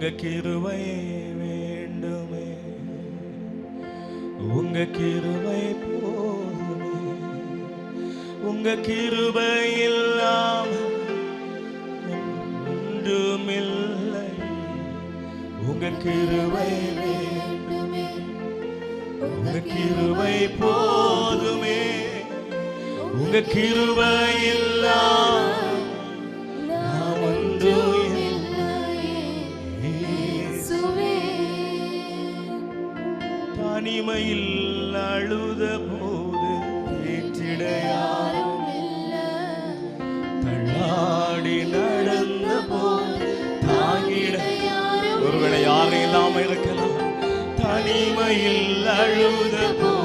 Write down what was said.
உங்க கிருபை வேண்டுமே, உங்க கிருபை போதுமே, உங்க கிருபை இல்லாமல் ஒன்றுமில்லை. உங்க கிருபை வேண்டுமே, உங்க கிருபை போதுமே, உங்க கிருபை இல்லாமல் நான் ஒன்றுமில்லை. தனிமையில் அழுத போது ஏற்றிட யாரும் இல்லை, தள்ளாடி நடந்த போது தாங்கிட ஒருவேளை யாரும் இல்லாம இருக்கலாம். தனிமையில் அழுத போது